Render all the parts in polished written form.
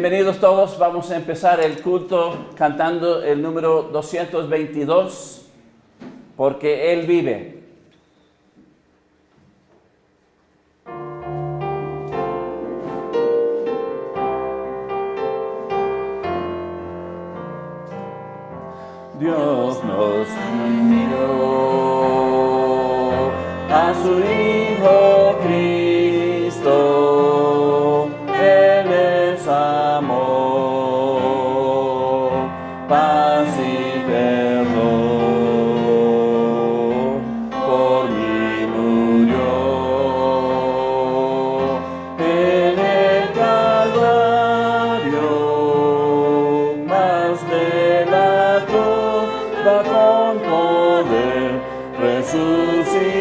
Bienvenidos todos. Vamos a empezar el culto cantando el número 222, porque Él vive. Dios nos envió a su Hijo Cristo. Él es amor, paz y perdón. Por mí murió en el Calvario, más de la cruz con poder resucitó.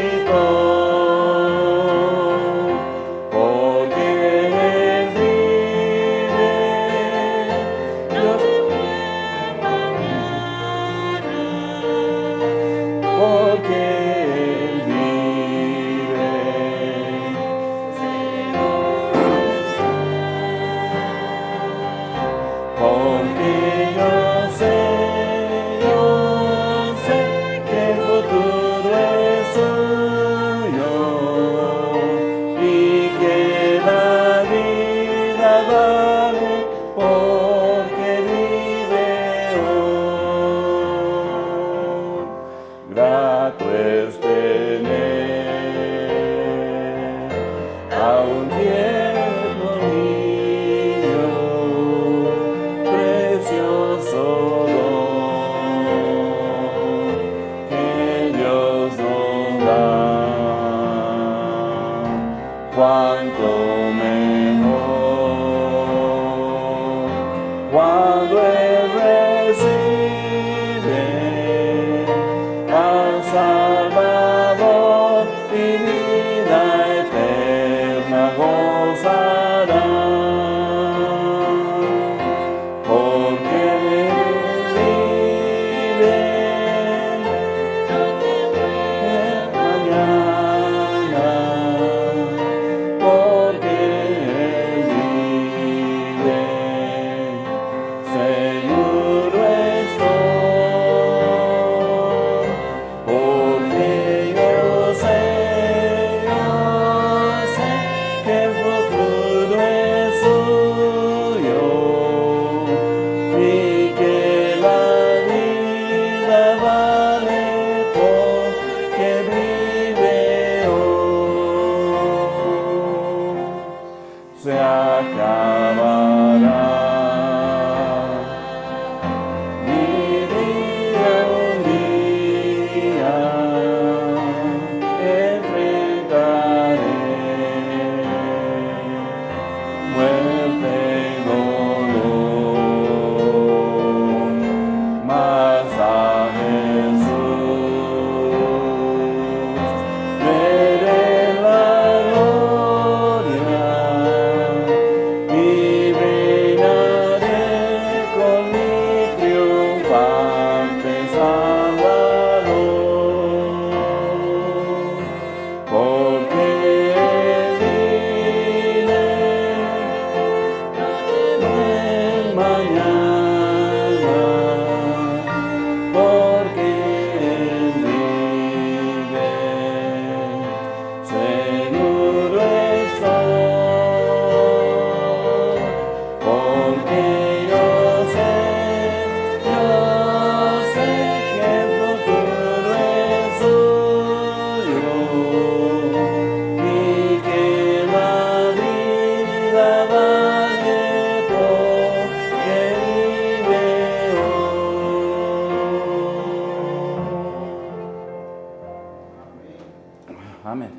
Amén.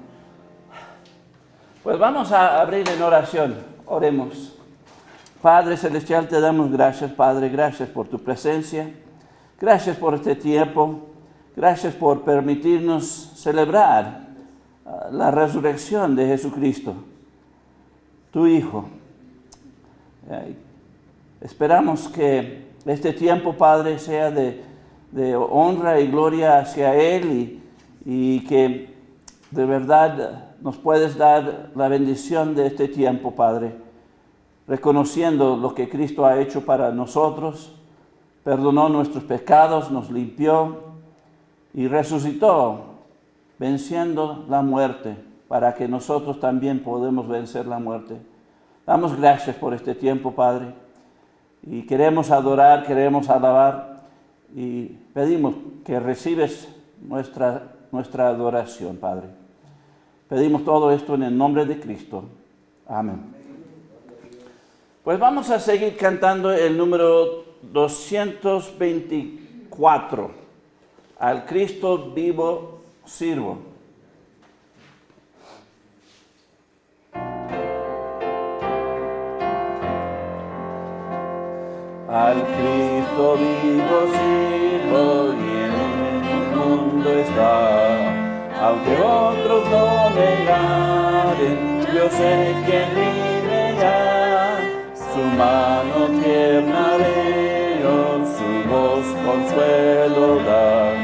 Pues vamos a abrir en oración. Oremos. Padre Celestial, te damos gracias, Padre. Gracias por tu presencia. Gracias por este tiempo. Gracias por permitirnos celebrar la resurrección de Jesucristo, tu Hijo. Esperamos que este tiempo, Padre, sea de honra y gloria hacia Él y que de verdad nos puedes dar la bendición de este tiempo, Padre. reconociendo lo que Cristo ha hecho para nosotros, perdonó nuestros pecados, nos limpió y resucitó, venciendo la muerte, para que nosotros también podamos vencer la muerte. Damos gracias por este tiempo, Padre, y queremos adorar, queremos alabar, y pedimos que recibes nuestra adoración, Padre. Pedimos todo esto en el nombre de Cristo. Amén. Pues vamos a seguir cantando el número 224. Al Cristo vivo sirvo. Al Cristo vivo sirvo y en el mundo está. Aunque otros no negaren, yo sé que vive ya. Su mano tierna veo, su voz consuelo da.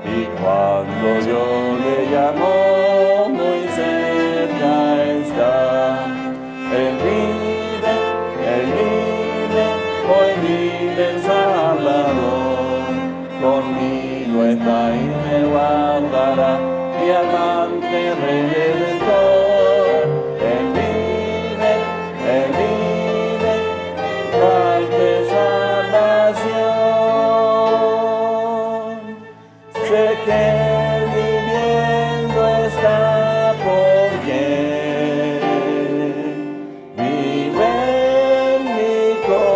Y cuando yo le llamo, muy cerca está. Él vive, hoy vive el Salvador. Conmigo está y me guardará, mi amante Redentor. Él vive, paz de salvación. Sé que Él viviendo está porque vive en mi corazón.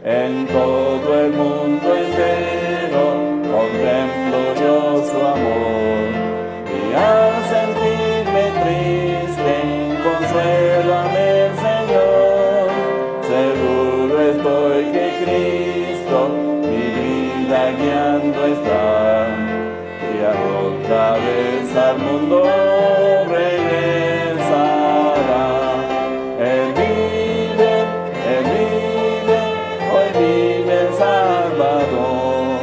En todo el mundo entero contemplo yo su amor, y al sentirme triste, consuélame el Señor. Seguro estoy que Cristo mi vida guiando está, y otra vez al mundo regresará. Él vive, hoy vive el Salvador.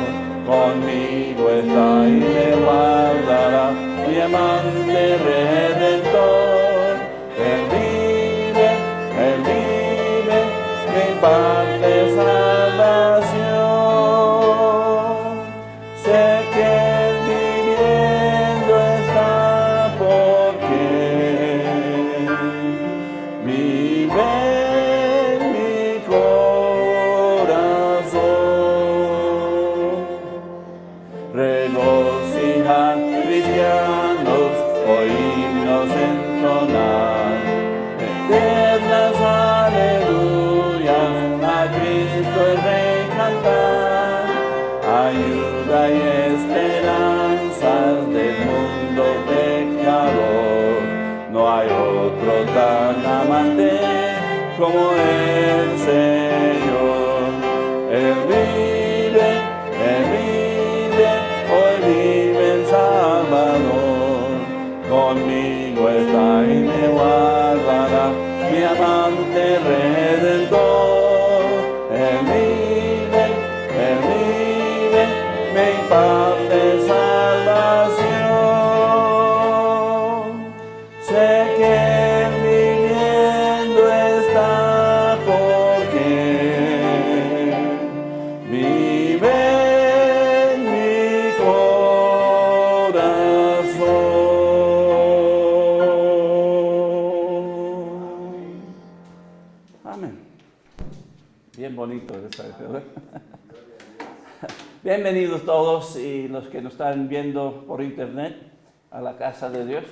Conmigo está y me guardará, mi amante Redentor. Él vive, mi paz de salvación. Sé que Él viviendo está porque vive en mi corazón. Regocijan cristianos, oímnos entonar eternas aleluya, a Cristo el Rey cantar. Ayuda y esperanzas del mundo pecador. No hay otro tan amante como el Señor. Él vive, hoy vive el Salvador. Conmigo está y me guardará, mi amante Redentor. Él vive, mi paz de salvación. Sé que Él viviendo está porque vive en mi corazón. Amén. Bien bonito esa, ¿verdad? Bienvenidos todos y los que nos están viendo por internet a la casa de Dios.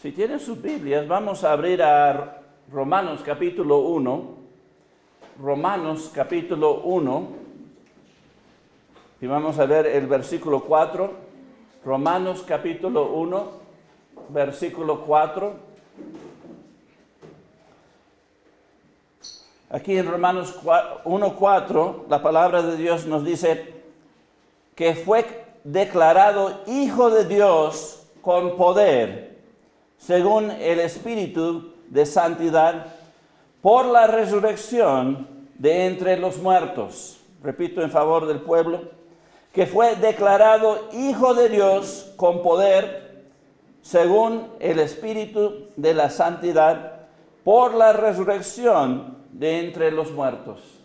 Si tienen sus Biblias, vamos a abrir a Romanos capítulo 1. Romanos capítulo 1. Y vamos a ver el versículo 4. Romanos capítulo 1, versículo 4. Aquí en Romanos 1:4, la palabra de Dios nos dice que fue declarado Hijo de Dios con poder, según el Espíritu de Santidad, por la resurrección de entre los muertos. Repito en favor del pueblo, que fue declarado Hijo de Dios con poder, según el Espíritu de la santidad, por la resurrección de entre los muertos.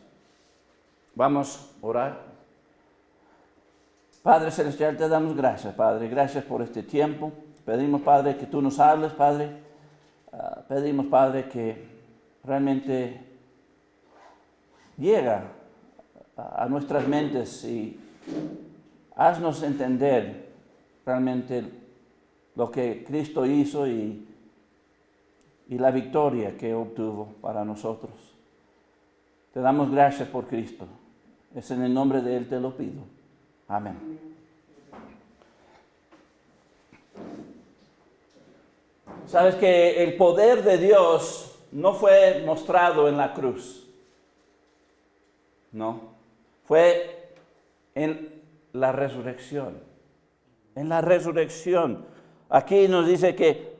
Vamos a orar. Padre Celestial, te damos gracias, Padre. Gracias por este tiempo. Pedimos, Padre, que tú nos hables, Padre. Pedimos, Padre, que realmente llega a nuestras mentes y haznos entender realmente lo que Cristo hizo y la victoria que obtuvo para nosotros. Te damos gracias por Cristo. Es en el nombre de Él te lo pido. Amén. Sabes que el poder de Dios no fue mostrado en la cruz. No. Fue en la resurrección. En la resurrección. Aquí nos dice que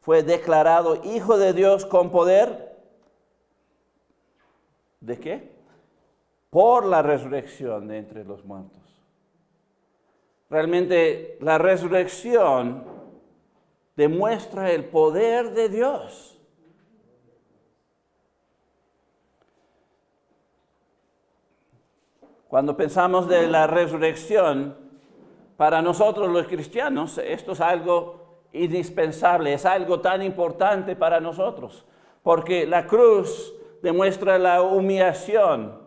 fue declarado Hijo de Dios con poder. ¿De qué? Por la resurrección de entre los muertos. Realmente la resurrección demuestra el poder de Dios. Cuando pensamos de la resurrección, para nosotros los cristianos, esto es algo indispensable, es algo tan importante para nosotros, porque la cruz demuestra la humillación.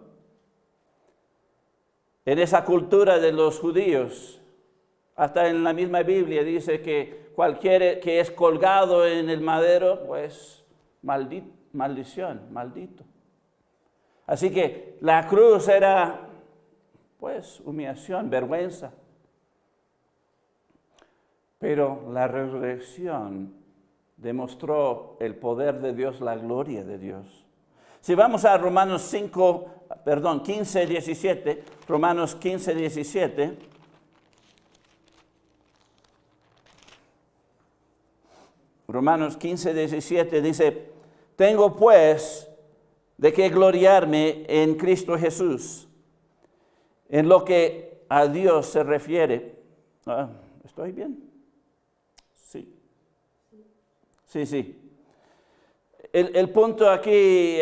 En esa cultura de los judíos, hasta en la misma Biblia dice que cualquiera que es colgado en el madero, pues maldición, maldito. Así que la cruz era, pues, humillación, vergüenza. Pero la resurrección demostró el poder de Dios, la gloria de Dios. Si vamos a Romanos 15, 17, Romanos 15, 17. Romanos 15, 17 dice, tengo pues de qué gloriarme en Cristo Jesús, en lo que a Dios se refiere. ¿Estoy bien? Sí. El punto aquí,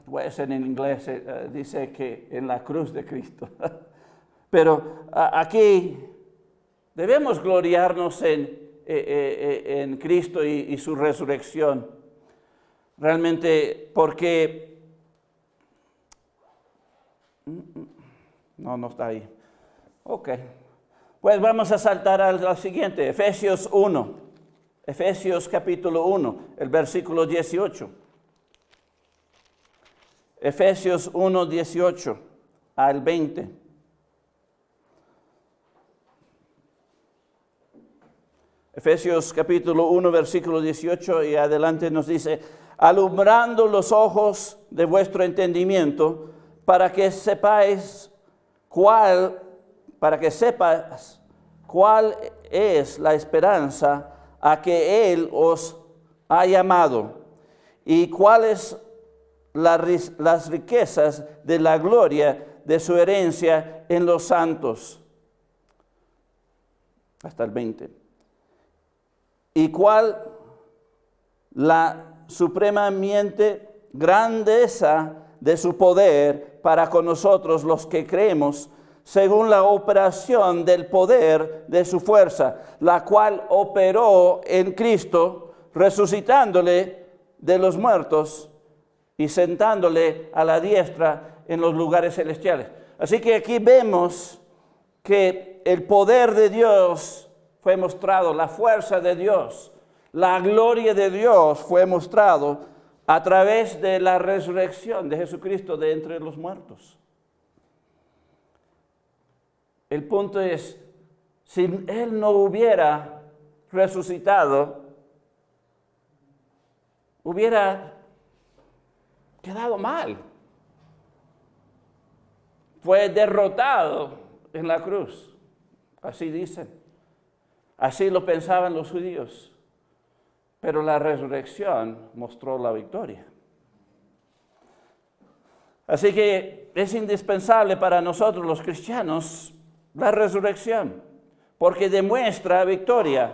pues en inglés dice que en la cruz de Cristo. Pero aquí debemos gloriarnos en Cristo y su resurrección. Realmente, porque... No está ahí. Ok. Pues vamos a saltar al siguiente, Efesios 1. Efesios capítulo 1, el versículo 18. Efesios 1, 18 al 20. Efesios capítulo 1, versículo 18 y adelante nos dice, alumbrando los ojos de vuestro entendimiento, para que sepas cuál es la esperanza a que Él os ha llamado, y cuáles las riquezas de la gloria de su herencia en los santos. Hasta el 20. Y cuál la supremamente grandeza de su poder para con nosotros los que creemos, según la operación del poder de su fuerza, la cual operó en Cristo, resucitándole de los muertos y sentándole a la diestra en los lugares celestiales. Así que aquí vemos que el poder de Dios fue mostrado, la fuerza de Dios, la gloria de Dios fue mostrado a través de la resurrección de Jesucristo de entre los muertos. El punto es, si Él no hubiera resucitado, hubiera quedado mal. Fue derrotado en la cruz. Así dicen. Así lo pensaban los judíos. Pero la resurrección mostró la victoria. Así que es indispensable para nosotros los cristianos la resurrección. porque demuestra victoria.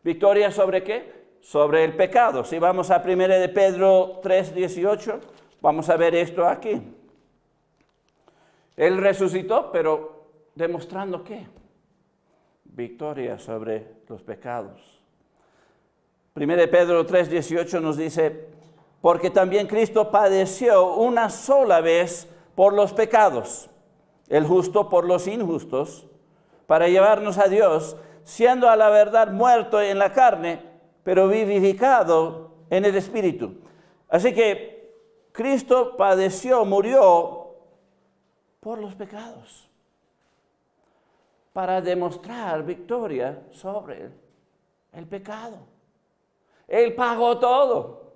¿Victoria sobre qué? Sobre el pecado. Si vamos a 1 de Pedro 3:18, vamos a ver esto aquí. Él resucitó, pero demostrando ¿qué? Victoria sobre los pecados. 1 de Pedro 3:18 nos dice, porque también Cristo padeció una sola vez por los pecados, el justo por los injustos, para llevarnos a Dios, siendo a la verdad muerto en la carne, pero vivificado en el Espíritu. Así que Cristo padeció, murió por los pecados, para demostrar victoria sobre el pecado. Él pagó todo.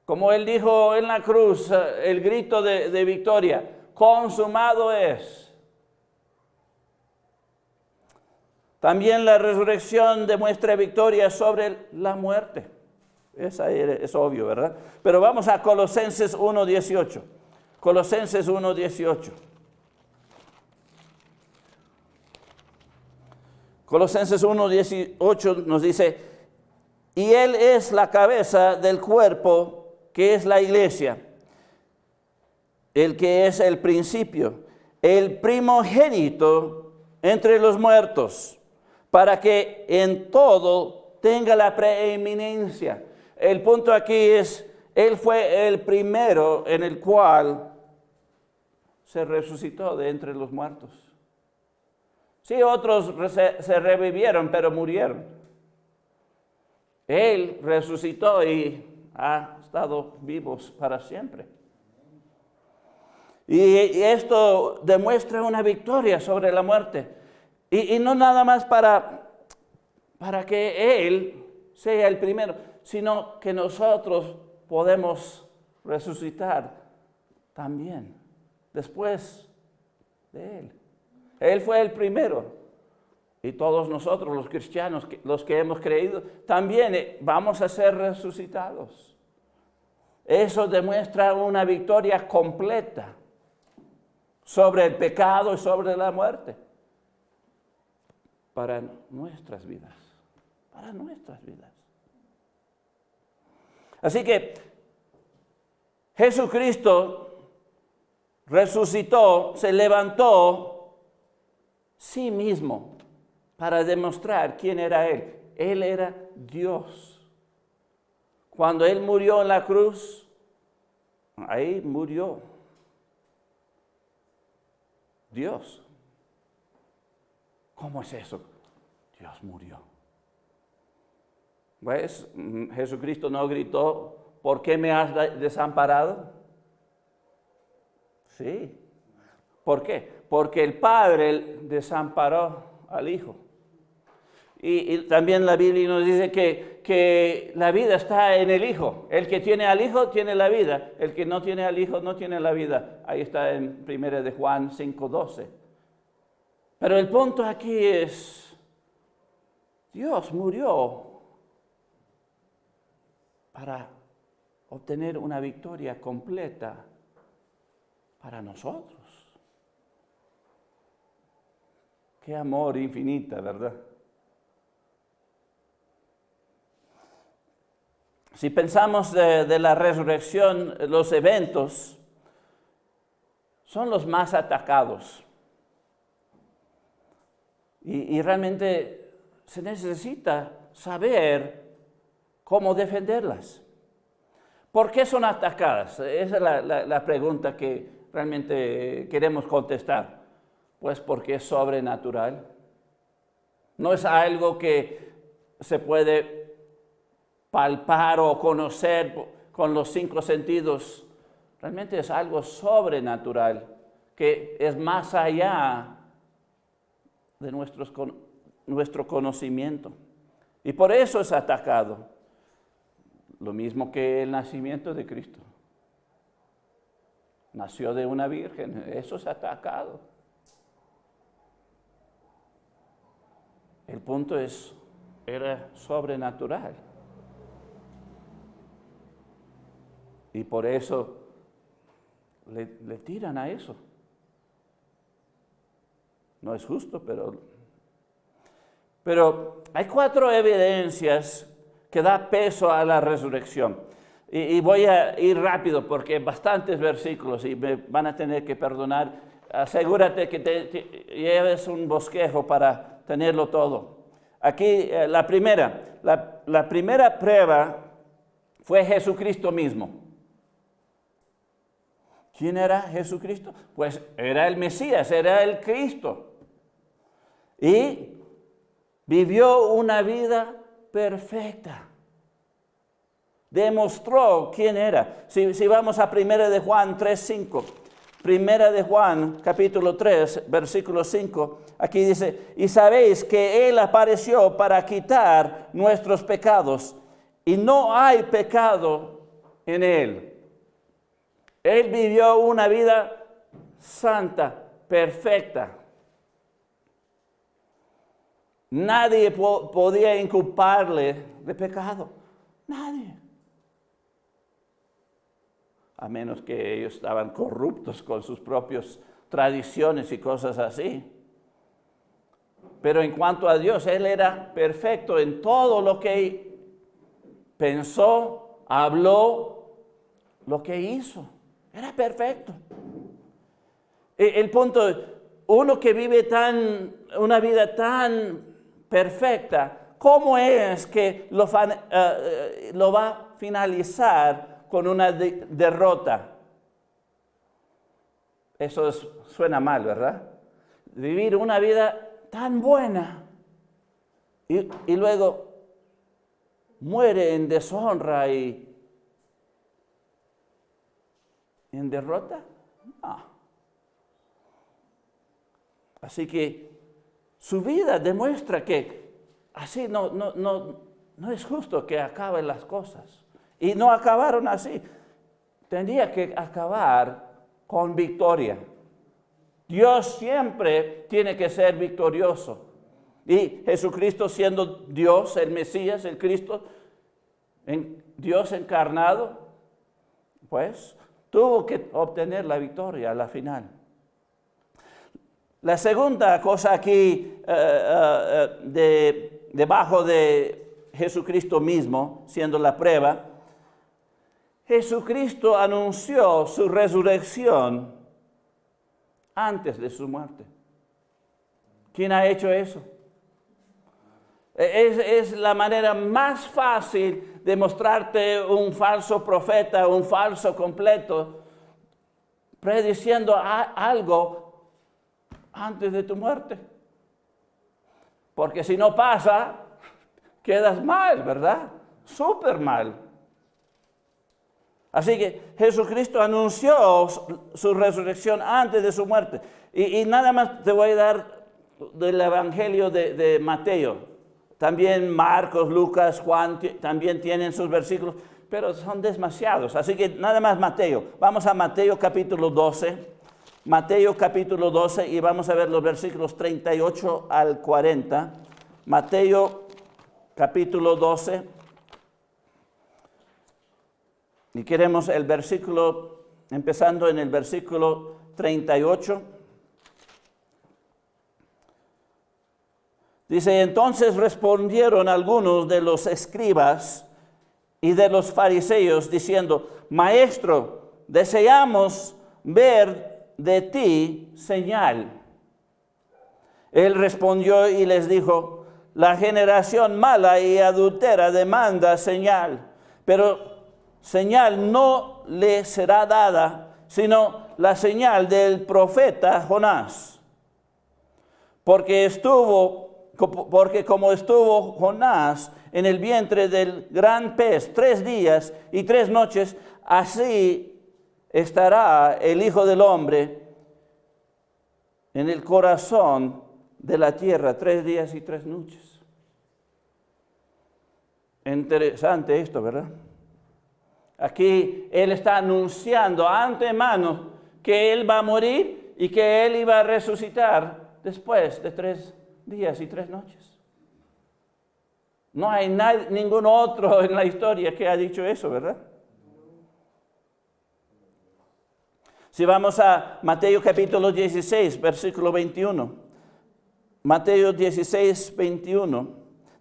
Como Él dijo en la cruz, el grito de victoria, consumado es. También la resurrección demuestra victoria sobre la muerte. Esa es obvio, ¿verdad? Pero vamos a Colosenses 1:18. Colosenses 1:18. Colosenses 1:18 nos dice, y Él es la cabeza del cuerpo, que es la iglesia, el que es el principio, el primogénito entre los muertos, para que en todo tenga la preeminencia. El punto aquí es, Él fue el primero en el cual se resucitó de entre los muertos. Sí, otros se revivieron, pero murieron. Él resucitó y ha estado vivos para siempre. Y esto demuestra una victoria sobre la muerte. Y no nada más para que Él sea el primero, sino que nosotros podemos resucitar también después de Él. Él fue el primero. Y todos nosotros, los cristianos, los que hemos creído, también vamos a ser resucitados. Eso demuestra una victoria completa sobre el pecado y sobre la muerte. Para nuestras vidas. Para nuestras vidas. Así que Jesucristo resucitó, se levantó sí mismo para demostrar quién era Él. Él era Dios. Cuando Él murió en la cruz, ahí murió Dios. ¿Cómo es eso? Dios murió. ¿Ves? Jesucristo no gritó, ¿por qué me has desamparado? Sí. ¿Por qué? Porque el Padre desamparó al Hijo. Y también la Biblia nos dice que la vida está en el Hijo. El que tiene al Hijo tiene la vida. El que no tiene al Hijo no tiene la vida. Ahí está en 1 de Juan 5:12. Pero el punto aquí es, Dios murió para obtener una victoria completa para nosotros. Qué amor infinito, ¿verdad? Si pensamos de la resurrección, los eventos son los más atacados. Y realmente se necesita saber cómo defenderlas. ¿Por qué son atacadas? Esa es la pregunta que realmente queremos contestar. Pues porque es sobrenatural. No es algo que se puede palpar o conocer con los 5 sentidos. Realmente es algo sobrenatural, que es más allá de nuestro conocimiento. Y por eso es atacado. Lo mismo que el nacimiento de Cristo. Nació de una virgen, eso es atacado. El punto era sobrenatural. Y por eso le tiran a eso. no es justo, pero hay 4 evidencias que da peso a la resurrección. Y voy a ir rápido porque bastantes versículos y me van a tener que perdonar. Asegúrate que te lleves un bosquejo para tenerlo todo. Aquí la primera prueba fue Jesucristo mismo. ¿Quién era Jesucristo? Pues era el Mesías, era el Cristo. Y vivió una vida perfecta. Demostró quién era. Si vamos a 1 de Juan 3:5. 1 de Juan, capítulo 3, versículo 5. Aquí dice, y sabéis que Él apareció para quitar nuestros pecados. Y no hay pecado en Él. Él vivió una vida santa, perfecta. Nadie podía inculparle de pecado. Nadie. A menos que ellos estaban corruptos con sus propias tradiciones y cosas así. Pero en cuanto a Dios, Él era perfecto en todo lo que pensó, habló, lo que hizo. Era perfecto. El punto, uno que vive una vida tan perfecta, ¿cómo es que lo va a finalizar con una derrota? Eso suena mal, ¿verdad? Vivir una vida tan buena y luego muere en deshonra y en derrota. No. Así que su vida demuestra que así no es justo que acaben las cosas. Y no acabaron así. Tendría que acabar con victoria. Dios siempre tiene que ser victorioso. Y Jesucristo siendo Dios, el Mesías, el Cristo, Dios encarnado, pues tuvo que obtener la victoria a la final. La segunda cosa aquí, debajo de Jesucristo mismo, siendo la prueba, Jesucristo anunció su resurrección antes de su muerte. ¿Quién ha hecho eso? Es la manera más fácil de mostrarte un falso profeta, un falso completo, prediciendo algo antes de tu muerte. Porque si no pasa, quedas mal, ¿verdad? Súper mal. Así que Jesucristo anunció su resurrección antes de su muerte. Y nada más te voy a dar del Evangelio de Mateo. También Marcos, Lucas, Juan también tienen sus versículos, pero son demasiados. Así que nada más Mateo. Vamos a Mateo capítulo 12. Mateo capítulo 12 y vamos a ver los versículos 38 al 40. Mateo capítulo 12. Y queremos el versículo, empezando en el versículo 38. Dice, entonces respondieron algunos de los escribas y de los fariseos diciendo, Maestro, deseamos ver de ti señal. Él respondió y les dijo, la generación mala y adúltera demanda señal, pero señal no le será dada, sino la señal del profeta Jonás. Porque como estuvo Jonás en el vientre del gran pez 3 días y 3 noches, así estará el Hijo del Hombre en el corazón de la tierra 3 días y 3 noches. Interesante esto, ¿verdad? Aquí Él está anunciando antemano que Él va a morir y que Él iba a resucitar después de 3 días y 3 noches. No hay ningún otro en la historia que ha dicho eso, ¿verdad? Si vamos a Mateo capítulo 16, versículo 21. Mateo 16, 21,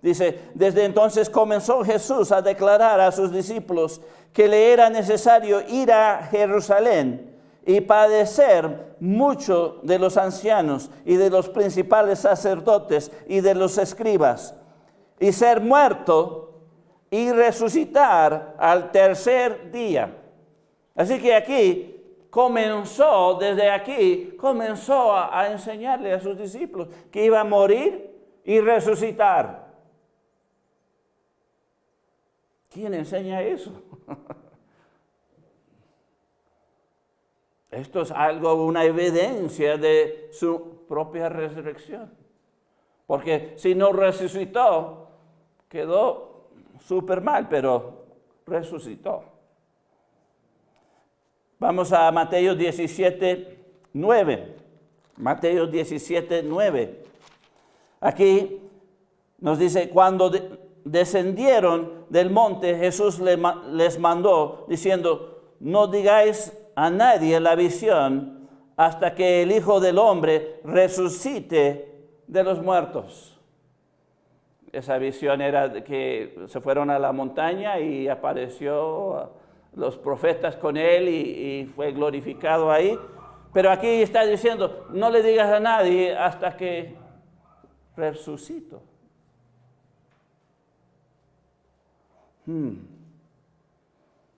dice, desde entonces comenzó Jesús a declarar a sus discípulos que le era necesario ir a Jerusalén y padecer mucho de los ancianos y de los principales sacerdotes y de los escribas, y ser muerto y resucitar al tercer día. Así que desde aquí comenzó a enseñarle a sus discípulos que iba a morir y resucitar. ¿Quién enseña eso? Esto es una evidencia de su propia resurrección. Porque si no resucitó, quedó súper mal, pero resucitó. Vamos a Mateo 17, 9. Mateo 17, 9. Aquí nos dice, cuando descendieron del monte, Jesús les mandó diciendo, no digáis a nadie la visión hasta que el Hijo del Hombre resucite de los muertos. Esa visión era de que se fueron a la montaña y apareció los profetas con él y fue glorificado ahí. Pero aquí está diciendo, no le digas a nadie hasta que resucito.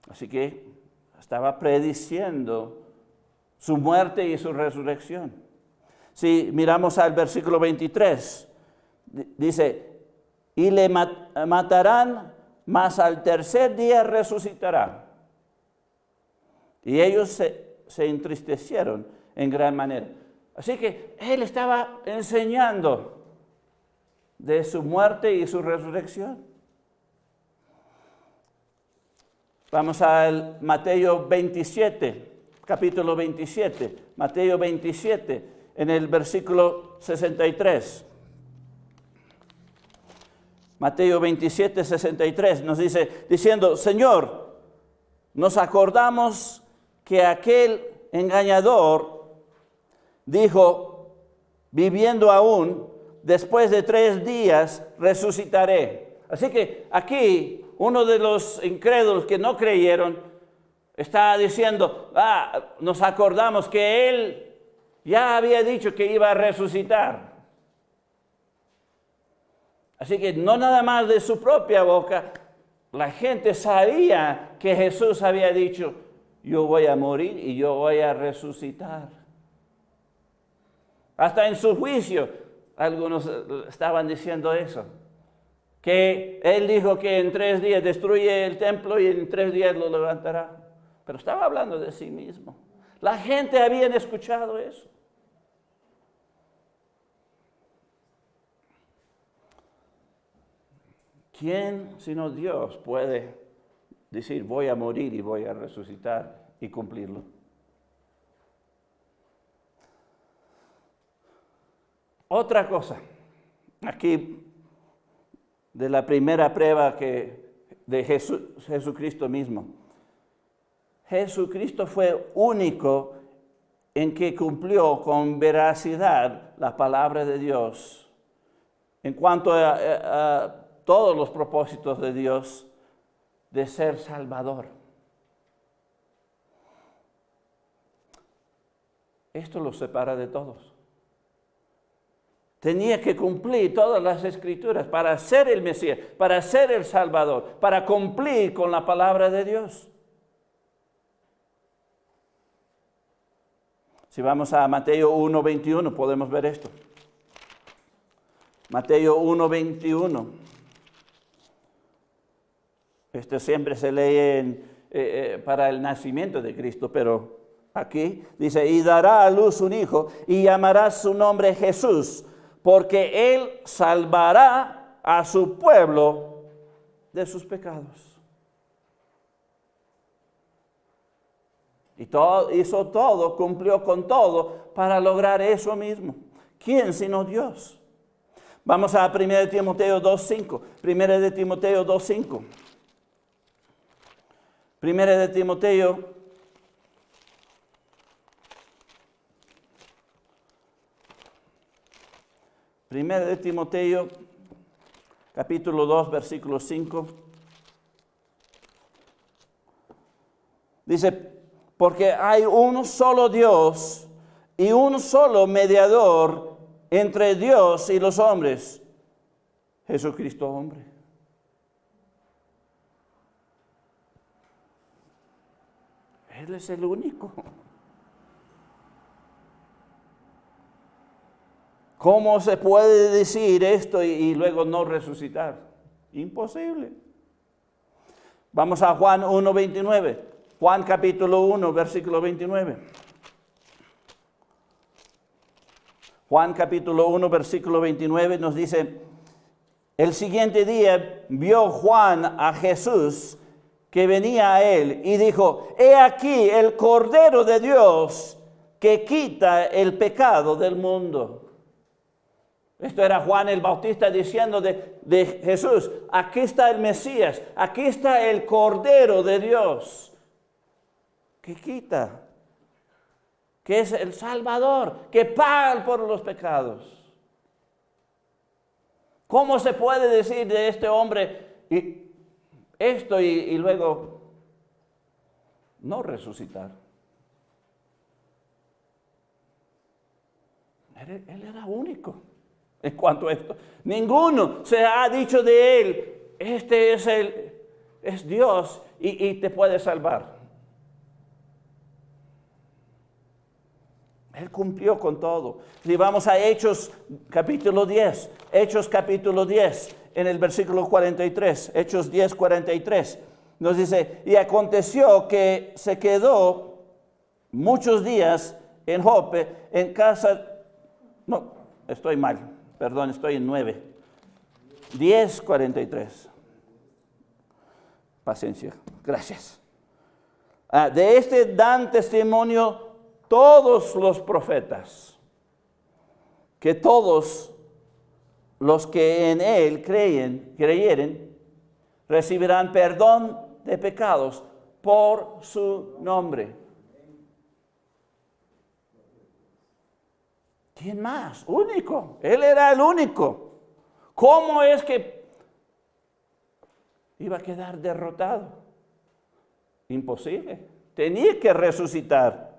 Así que estaba prediciendo su muerte y su resurrección. Si miramos al versículo 23, dice, y le matarán, mas al tercer día resucitará. Y ellos se entristecieron en gran manera. Así que él estaba enseñando de su muerte y su resurrección. Vamos al Mateo 27, capítulo 27. Mateo 27, en el versículo 63. Mateo 27, 63 nos dice, diciendo, Señor, nos acordamos que aquel engañador dijo, viviendo aún, después de 3 días resucitaré. Así que aquí uno de los incrédulos que no creyeron está diciendo, nos acordamos que él ya había dicho que iba a resucitar. Así que no nada más de su propia boca, la gente sabía que Jesús había dicho, yo voy a morir y yo voy a resucitar. Hasta en su juicio, algunos estaban diciendo eso. Que él dijo que en 3 días destruye el templo y en 3 días lo levantará. Pero estaba hablando de sí mismo. La gente había escuchado eso. ¿Quién sino Dios puede decir voy a morir y voy a resucitar y cumplirlo? Otra cosa, aquí de la primera prueba de Jesucristo mismo. Jesucristo fue único en que cumplió con veracidad la palabra de Dios en cuanto a todos los propósitos de Dios de ser Salvador. Esto lo separa de todos. Tenía que cumplir todas las escrituras para ser el Mesías, para ser el Salvador, para cumplir con la palabra de Dios. Si vamos a Mateo 1:21 podemos ver esto. Mateo 1:21. Esto siempre se lee para el nacimiento de Cristo, pero aquí dice, y dará a luz un hijo y llamará su nombre Jesús, porque él salvará a su pueblo de sus pecados. Y hizo todo, cumplió con todo para lograr eso mismo. ¿Quién sino Dios? Vamos a 1 Timoteo 2:5. 1 Timoteo 2:5. 1 Timoteo Primera de Timoteo, capítulo 2, versículo 5. Dice, porque hay un solo Dios y un solo mediador entre Dios y los hombres, Jesucristo hombre. Él es el único. ¿Cómo se puede decir esto y luego no resucitar? Imposible. Vamos a Juan 1:29. Juan capítulo 1, versículo 29. Juan capítulo 1, versículo 29 nos dice, el siguiente día vio Juan a Jesús que venía a él y dijo, he aquí el Cordero de Dios que quita el pecado del mundo. Esto era Juan el Bautista diciendo de Jesús, aquí está el Mesías, aquí está el Cordero de Dios que quita, que es el Salvador, que paga por los pecados. ¿Cómo se puede decir de este hombre esto y luego no resucitar? Él era único en cuanto a esto. Ninguno se ha dicho de él, este es Dios y te puede salvar. Él cumplió con todo. Si vamos a Hechos capítulo 10, Hechos capítulo 10, en el versículo 43, Hechos 10, 43, nos dice, y aconteció que se quedó muchos días en Jope, en casa, no, estoy mal, perdón, estoy en 9, 10, 43. Paciencia, gracias. De este dan testimonio todos los profetas, que todos los que en él creyeren, recibirán perdón de pecados por su nombre. ¿Quién más? Único. Él era el único. ¿Cómo es que iba a quedar derrotado? Imposible. Tenía que resucitar.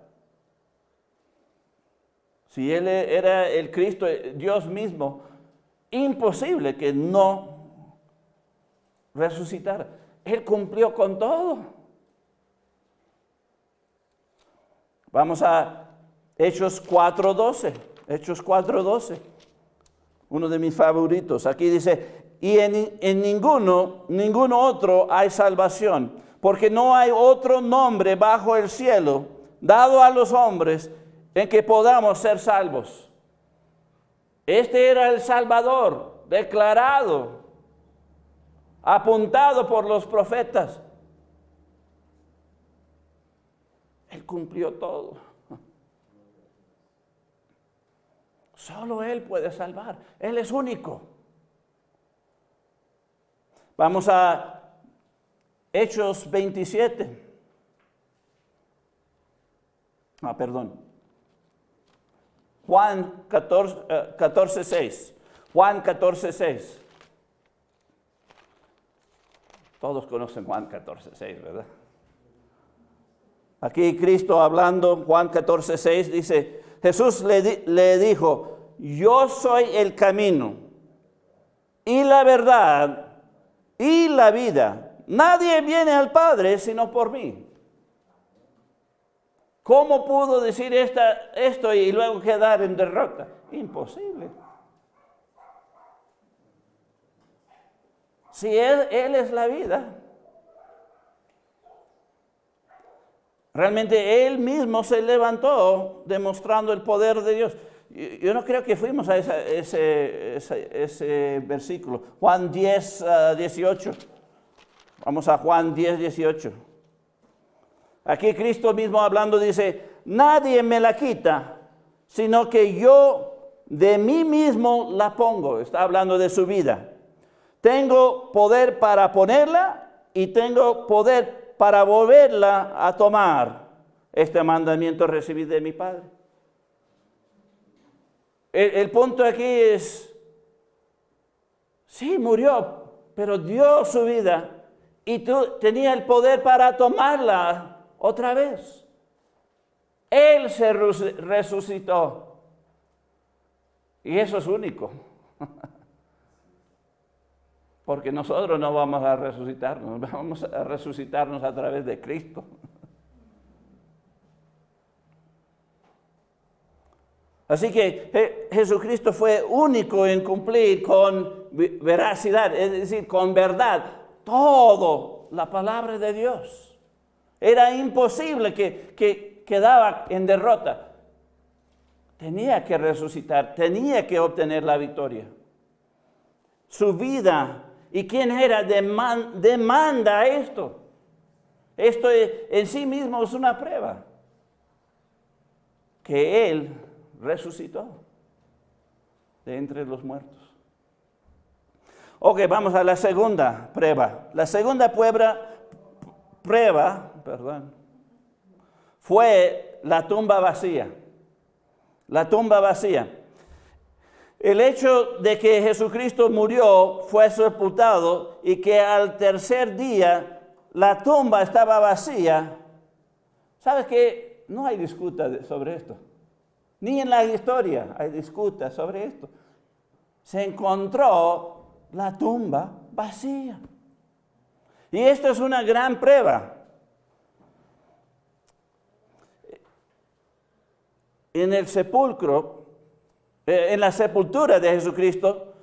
Si él era el Cristo, Dios mismo, imposible que no resucitara. Él cumplió con todo. Vamos a Hechos 4:12. Hechos 4:12. Uno de mis favoritos. Aquí dice, y en ningún otro hay salvación, porque no hay otro nombre bajo el cielo dado a los hombres en que podamos ser salvos. Este era el Salvador declarado, apuntado por los profetas. Él cumplió todo. Solo Él puede salvar. Él es único. Vamos a Hechos 27. Perdón. Juan 14:6. Juan 14:6. Todos conocen Juan 14:6, ¿verdad? Aquí Cristo hablando, Juan 14:6 dice, Jesús le dijo, yo soy el camino y la verdad y la vida. Nadie viene al Padre sino por mí. ¿Cómo pudo decir esto y luego quedar en derrota? Imposible. Si Él es la vida. Realmente Él mismo se levantó demostrando el poder de Dios. Yo no creo que fuimos a ese versículo. Juan 10, 18. Vamos a Juan 10, 18. Aquí Cristo mismo hablando dice, nadie me la quita, sino que yo de mí mismo la pongo. Está hablando de su vida. Tengo poder para ponerla y tengo poder para volverla a tomar. Este mandamiento recibí de mi Padre. El punto aquí es Sí, murió, pero dio su vida y tú tenías el poder para tomarla otra vez. Él se resucitó. Y eso es único. Porque nosotros no vamos a resucitarnos, vamos a resucitarnos a través de Cristo. Así que Jesucristo fue único en cumplir con veracidad, es decir, con verdad, todo la palabra de Dios. Era imposible que quedaba en derrota. Tenía que resucitar, tenía que obtener la victoria. Su vida y quién era demanda esto. Esto en sí mismo es una prueba. Que Él resucitó de entre los muertos. Ok, vamos a la segunda prueba. La segunda prueba, fue la tumba vacía. La tumba vacía. El hecho de que Jesucristo murió, fue sepultado y que al tercer día la tumba estaba vacía. ¿Sabes qué? No hay disputa sobre esto. Ni en la historia hay disputa sobre esto. Se encontró la tumba vacía. Y esto es una gran prueba. En el sepulcro, en la sepultura de Jesucristo,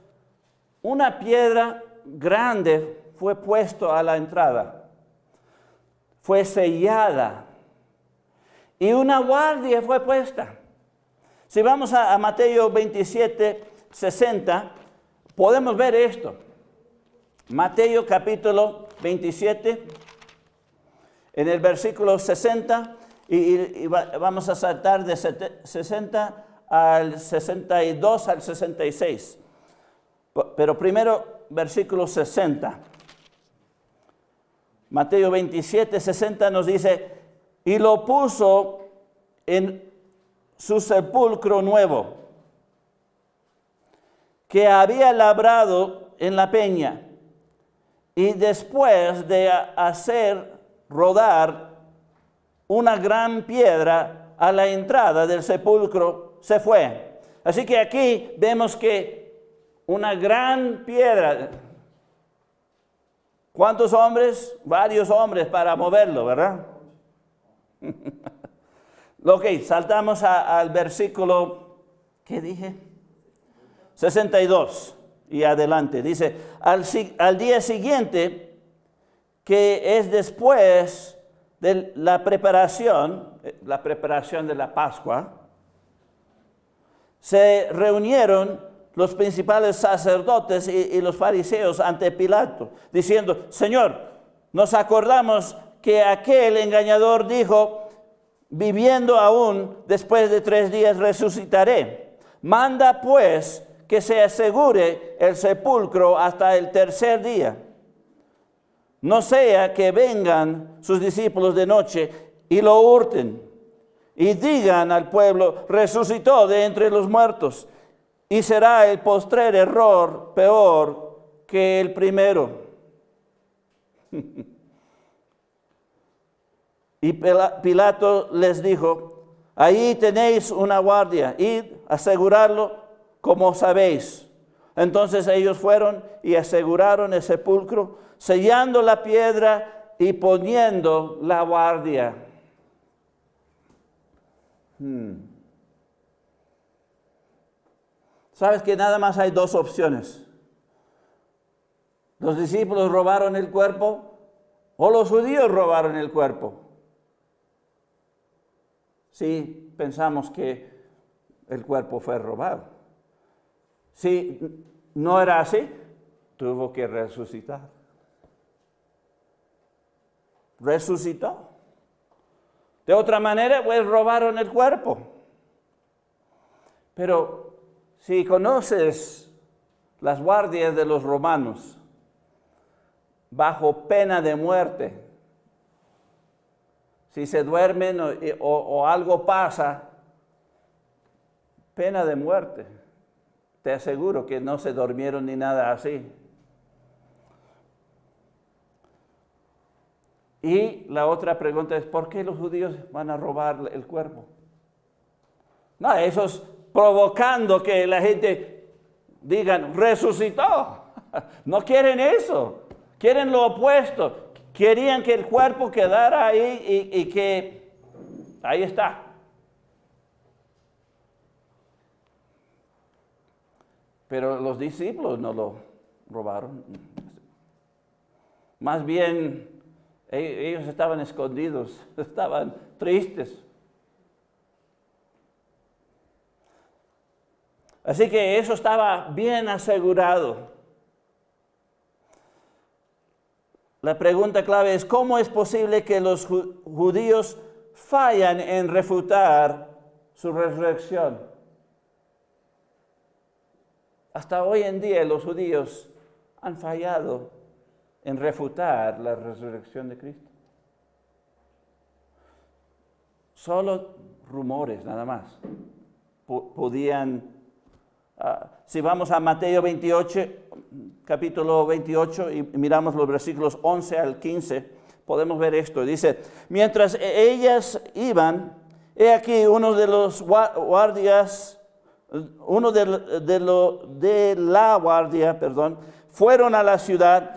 una piedra grande fue puesta a la entrada. Fue sellada. Y una guardia fue puesta. Si vamos a Mateo 27, 60, podemos ver esto. Mateo capítulo 27, en el versículo 60, y vamos a saltar de 60 al 62 al 66. Pero primero, versículo 60. Mateo 27, 60 nos dice, y lo puso en su sepulcro nuevo, que había labrado en la peña, y después de hacer rodar una gran piedra a la entrada del sepulcro, se fue. Así que aquí vemos que una gran piedra, ¿cuántos hombres? Varios hombres para moverlo, ¿verdad? Ok, saltamos al versículo, ¿qué dije? 62 y adelante. Dice, al día siguiente, que es después de la preparación de la Pascua, se reunieron los principales sacerdotes y los fariseos ante Pilato, diciendo, Señor, nos acordamos que aquel engañador dijo, viviendo aún, después de 3 días resucitaré. Manda pues que se asegure el sepulcro hasta el tercer día. No sea que vengan sus discípulos de noche y lo hurten y digan al pueblo, resucitó de entre los muertos, y será el postrer error peor que el primero. Y Pilato les dijo, ahí tenéis una guardia, id a asegurarlo como sabéis. Entonces ellos fueron y aseguraron el sepulcro, sellando la piedra y poniendo la guardia. ¿Sabes que nada más hay 2 opciones? ¿Los discípulos robaron el cuerpo o los judíos robaron el cuerpo? Sí, pensamos que el cuerpo fue robado. Si no era así, tuvo que resucitar. Resucitó. De otra manera, pues robaron el cuerpo. Pero si conoces las guardias de los romanos, bajo pena de muerte, si se duermen o algo pasa, pena de muerte. te aseguro que no se durmieron ni nada así. Y la otra pregunta es, ¿por qué los judíos van a robar el cuerpo? No, eso es provocando que la gente digan, resucitó. No quieren eso, quieren lo opuesto. Querían que el cuerpo quedara ahí y que ahí está. Pero los discípulos no lo robaron. Más bien, ellos estaban escondidos, estaban tristes. Así que eso estaba bien asegurado. La pregunta clave es, ¿cómo es posible que los judíos fallan en refutar su resurrección? Hasta hoy en día los judíos han fallado en refutar la resurrección de Cristo. Solo rumores, nada más, podían. Si vamos a Mateo 28, capítulo 28, y miramos los versículos 11 al 15, podemos ver esto. Dice, mientras ellas iban, he aquí uno de los guardias, de la guardia, fueron a la ciudad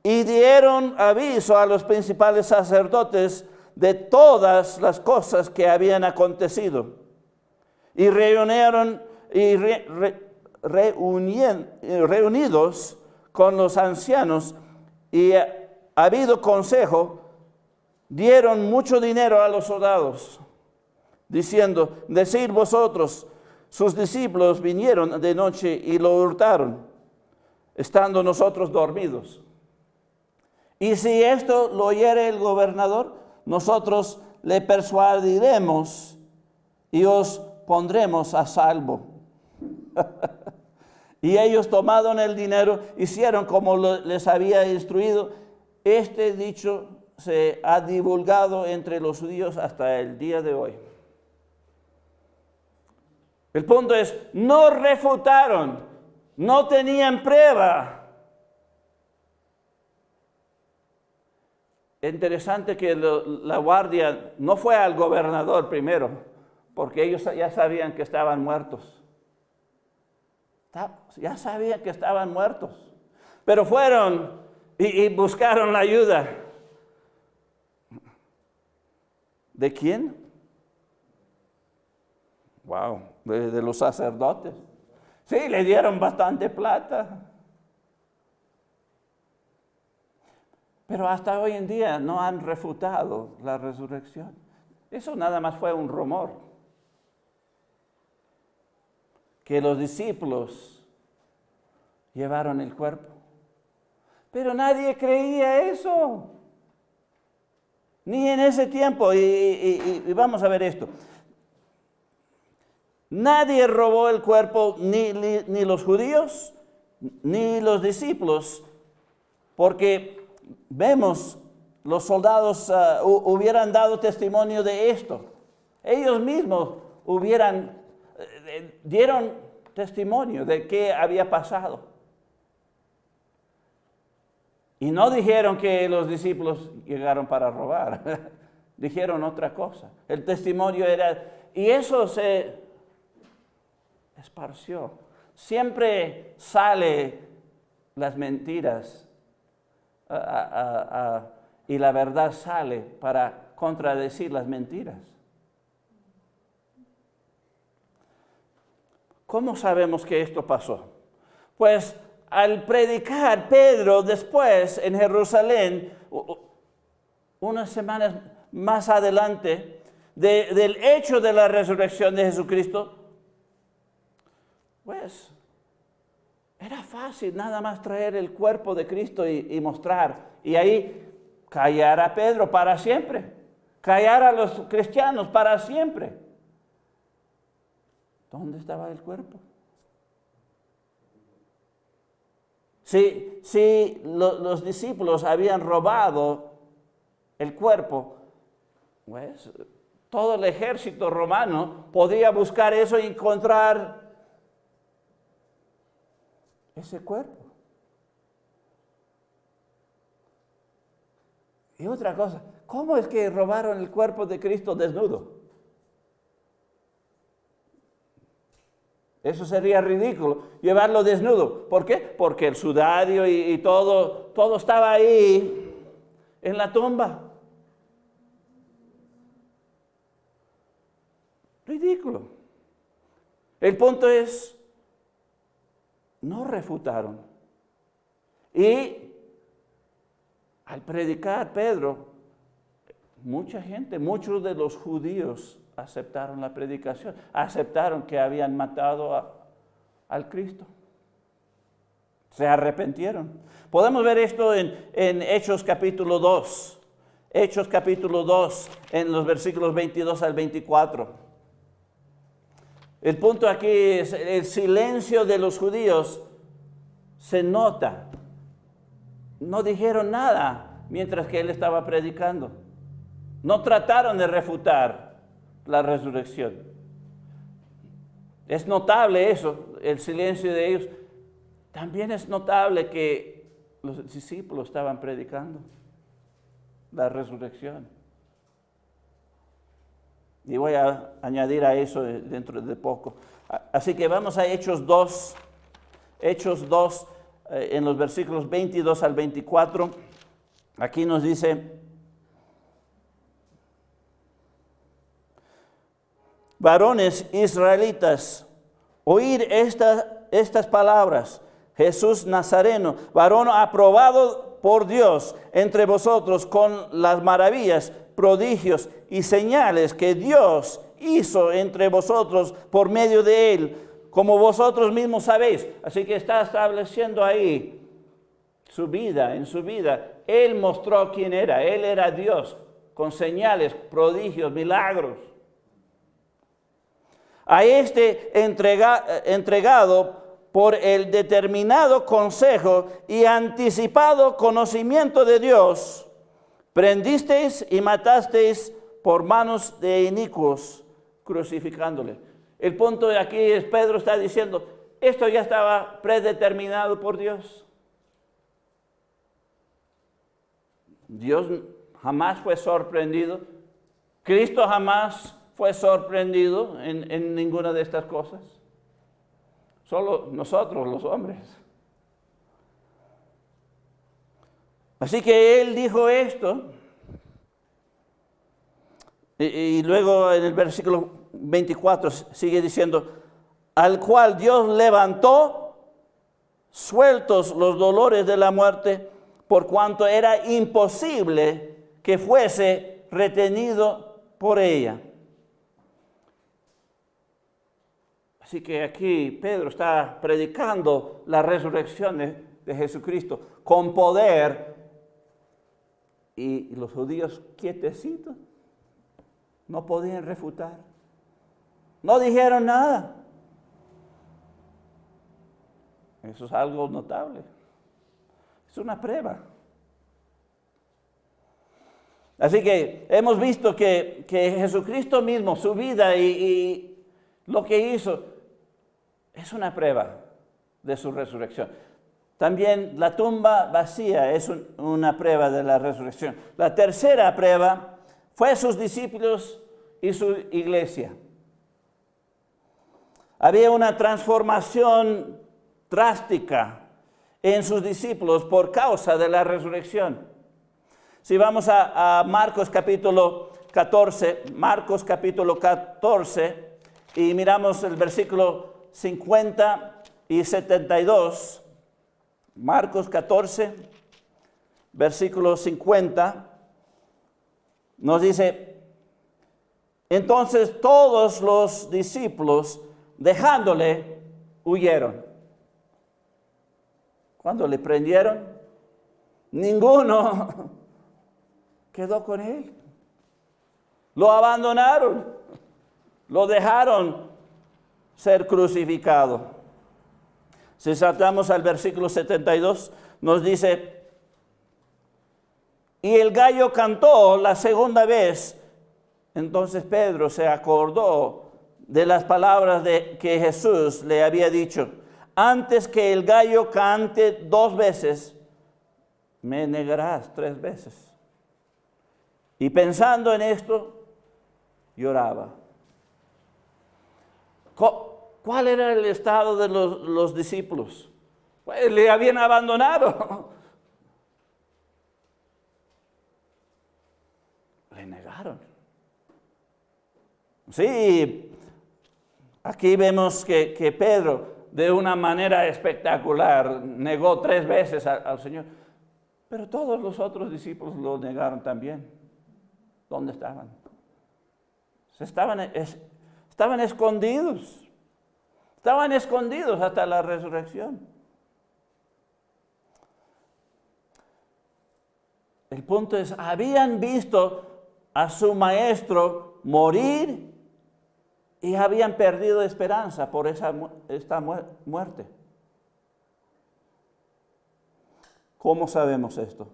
y dieron aviso a los principales sacerdotes de todas las cosas que habían acontecido. Y reunidos con los ancianos y habido consejo, dieron mucho dinero a los soldados, diciendo, decid vosotros, sus discípulos vinieron de noche y lo hurtaron, estando nosotros dormidos. Y si esto lo oyere el gobernador, nosotros le persuadiremos y os pondremos a salvo. Y ellos tomaron el dinero, hicieron como les había instruido. Este dicho se ha divulgado entre los judíos hasta el día de hoy. El punto es, no refutaron, no tenían prueba. Es interesante que la guardia no fue al gobernador primero, porque ellos ya sabían que estaban muertos. Ya sabían que estaban muertos. Pero fueron y buscaron la ayuda. ¿De quién? Wow, de los sacerdotes. Sí, le dieron bastante plata. Pero hasta hoy en día no han refutado la resurrección. Eso nada más fue un rumor. Que los discípulos llevaron el cuerpo. Pero nadie creía eso. Ni en ese tiempo. Y vamos a ver esto. Nadie robó el cuerpo, ni los judíos, ni los discípulos, porque vemos, los soldados hubieran dado testimonio de esto. Ellos mismos dieron testimonio de qué había pasado. Y no dijeron que los discípulos llegaron para robar. Dijeron otra cosa. El testimonio era, y eso se esparció. Siempre sale las mentiras y la verdad sale para contradecir las mentiras. ¿Cómo sabemos que esto pasó? Pues al predicar Pedro después en Jerusalén, unas semanas más adelante, del hecho de la resurrección de Jesucristo, pues era fácil nada más traer el cuerpo de Cristo y mostrar. Y ahí callar a Pedro para siempre. Callar a los cristianos para siempre. ¿Dónde estaba el cuerpo? Si los discípulos habían robado el cuerpo, pues todo el ejército romano podría buscar eso y encontrar ese cuerpo. Y otra cosa, ¿cómo es que robaron el cuerpo de Cristo desnudo? Eso sería ridículo, llevarlo desnudo. ¿Por qué? Porque el sudario y todo estaba ahí en la tumba. Ridículo. El punto es, no refutaron. Y al predicar Pedro, mucha gente, muchos de los judíos aceptaron la predicación, aceptaron que habían matado al Cristo. Se arrepintieron. Podemos ver esto en Hechos capítulo 2. Hechos capítulo 2, en los versículos 22 al 24. El punto aquí es el silencio de los judíos. Se nota. No dijeron nada mientras que él estaba predicando. No trataron de refutar la resurrección. Es notable eso, el silencio de ellos. También es notable que los discípulos estaban predicando la resurrección. Y voy a añadir a eso dentro de poco. Así que vamos a Hechos 2. Hechos 2, en los versículos 22 al 24. Aquí nos dice: varones israelitas, oíd estas palabras. Jesús Nazareno, varón aprobado por Dios entre vosotros con las maravillas, prodigios y señales que Dios hizo entre vosotros por medio de él, como vosotros mismos sabéis. Así que está estableciendo ahí su vida, en su vida. Él mostró quién era. Él era Dios, con señales, prodigios, milagros. A este entregado por el determinado consejo y anticipado conocimiento de Dios, prendisteis y matasteis por manos de inicuos, crucificándole. El punto de aquí es, Pedro está diciendo, esto ya estaba predeterminado por Dios. Dios jamás fue sorprendido. Cristo jamás fue sorprendido en ninguna de estas cosas. Solo nosotros, los hombres. Así que él dijo esto. Y luego en el versículo 24 sigue diciendo: al cual Dios levantó, sueltos los dolores de la muerte, por cuanto era imposible que fuese retenido por ella. Así que aquí Pedro está predicando la resurrección de Jesucristo con poder, y los judíos quietecitos no podían refutar. No dijeron nada. Eso es algo notable. Es una prueba. Así que hemos visto que Jesucristo mismo, su vida y lo que hizo, es una prueba de su resurrección. También la tumba vacía es una prueba de la resurrección. La tercera prueba fue sus discípulos y su iglesia. Había una transformación drástica en sus discípulos por causa de la resurrección. Si vamos a Marcos capítulo 14, Marcos capítulo 14, y miramos el versículo 50 y 72, Marcos 14, versículo 50, nos dice: entonces todos los discípulos, dejándole, huyeron. Cuando le prendieron, ninguno quedó con él. Lo abandonaron, lo dejaron ser crucificado. Si saltamos al versículo 72, nos dice: y el gallo cantó la segunda vez. Entonces Pedro se acordó de las palabras que Jesús le había dicho: antes que el gallo cante 2 veces, me negarás 3 veces. Y pensando en esto, lloraba. ¿Cuál era el estado de los discípulos? Pues le habían abandonado. Le negaron. Sí, aquí vemos que Pedro, de una manera espectacular, negó 3 veces al Señor. Pero todos los otros discípulos lo negaron también. ¿Dónde estaban? Estaban escondidos. Estaban escondidos hasta la resurrección. El punto es, habían visto a su maestro morir y habían perdido esperanza por esta muerte. ¿Cómo sabemos esto?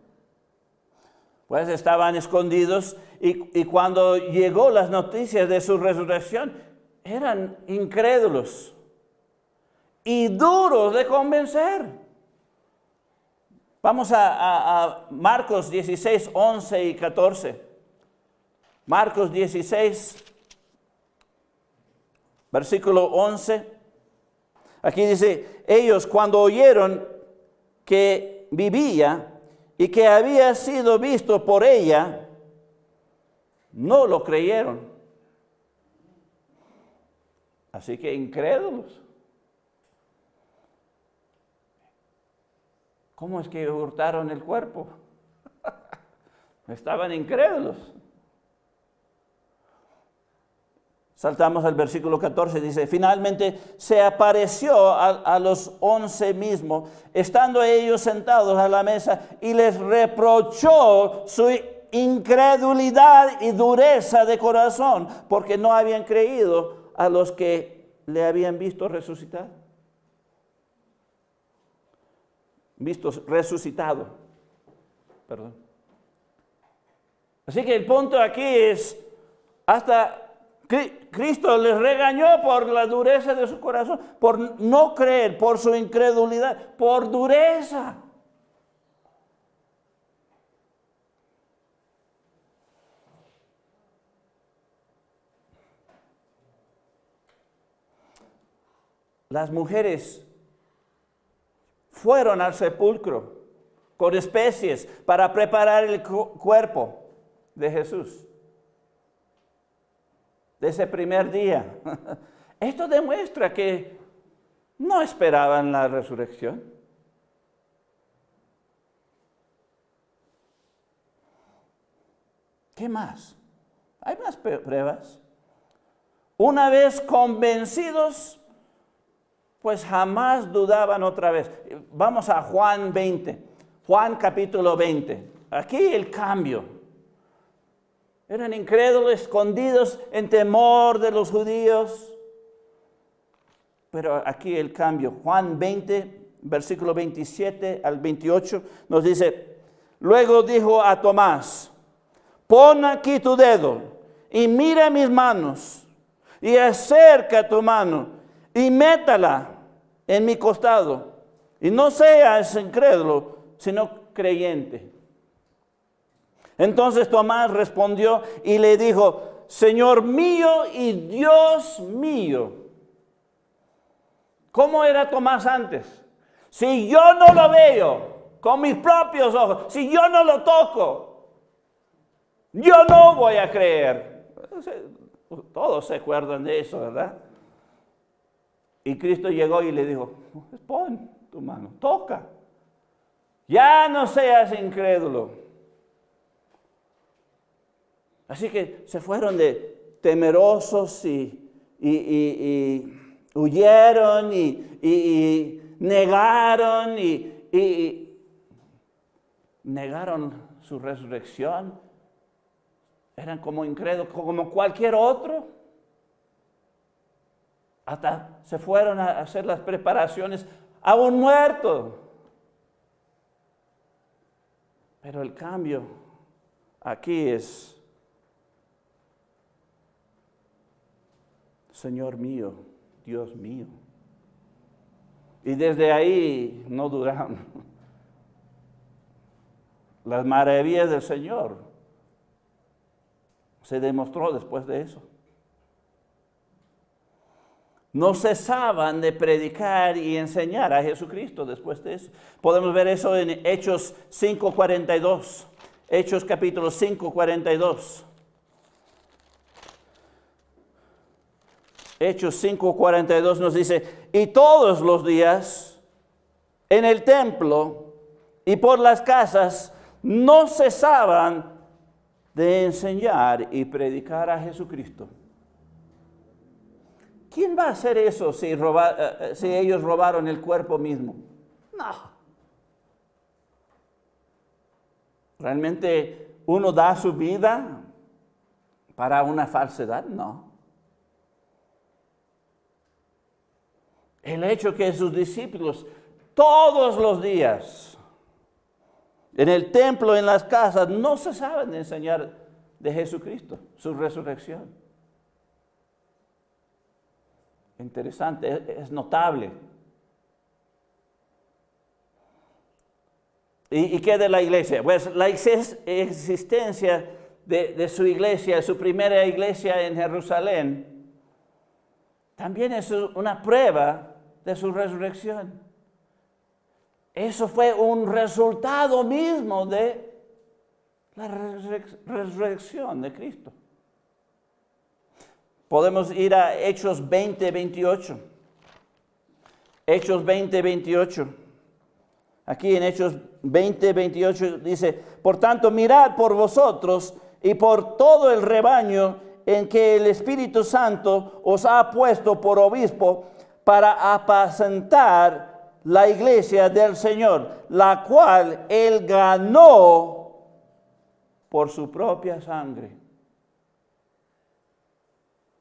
Pues estaban escondidos y cuando llegó las noticias de su resurrección, eran incrédulos y duros de convencer. Vamos a Marcos 16, 11 y 14. Marcos 16, versículo 11. Aquí dice, ellos cuando oyeron que vivía y que había sido visto por ella, no lo creyeron. Así que incrédulos. ¿Cómo es que hurtaron el cuerpo? Estaban incrédulos. Saltamos al versículo 14, dice, finalmente se apareció a los 11 mismos, estando ellos sentados a la mesa, y les reprochó su incredulidad y dureza de corazón, porque no habían creído a los que le habían visto resucitar. Resucitado. Perdón. Así que el punto aquí es, hasta Cristo les regañó por la dureza de su corazón, por no creer, por su incredulidad, por dureza. Las mujeres fueron al sepulcro con especies para preparar el cuerpo de Jesús. De ese primer día. Esto demuestra que no esperaban la resurrección. ¿Qué más? Hay más pruebas. Una vez convencidos, pues jamás dudaban otra vez. Vamos a Juan 20. Juan capítulo 20. Aquí el cambio. Eran incrédulos, escondidos en temor de los judíos. Pero aquí el cambio. Juan 20, versículo 27 al 28, nos dice, luego dijo a Tomás, pon aquí tu dedo y mira mis manos y acerca tu mano y métala en mi costado. Y no seas incrédulo, sino creyente. Entonces Tomás respondió y le dijo, Señor mío y Dios mío. ¿Cómo era Tomás antes? Si yo no lo veo con mis propios ojos, si yo no lo toco, yo no voy a creer. Todos se acuerdan de eso, ¿verdad? Y Cristo llegó y le dijo, pon tu mano, toca. Ya no seas incrédulo. Así que se fueron de temerosos y huyeron y negaron y negaron su resurrección. Eran como incrédulos, como cualquier otro. Hasta se fueron a hacer las preparaciones a un muerto. Pero el cambio aquí es, Señor mío, Dios mío. Y desde ahí no duraron. Las maravillas del Señor se demostró después de eso. No cesaban de predicar y enseñar a Jesucristo después de eso. Podemos ver eso en Hechos 5:42. Hechos capítulo 5:42. Hechos 5:42 nos dice, y todos los días en el templo y por las casas no cesaban de enseñar y predicar a Jesucristo. ¿Quién va a hacer eso si ellos robaron el cuerpo mismo? No. ¿Realmente uno da su vida para una falsedad? No. El hecho que sus discípulos todos los días en el templo, en las casas, no cesaban de enseñar de Jesucristo, su resurrección. Interesante, es notable. ¿Y qué de la iglesia? Pues la existencia de su iglesia, su primera iglesia en Jerusalén, también es una prueba de su resurrección. Eso fue un resultado mismo de la resurrección de Cristo. Podemos ir a Hechos 20:28. Hechos 20:28. Aquí en Hechos 20:28 dice, por tanto, mirad por vosotros y por todo el rebaño en que el Espíritu Santo os ha puesto por obispo para apacentar la iglesia del Señor, la cual Él ganó por su propia sangre.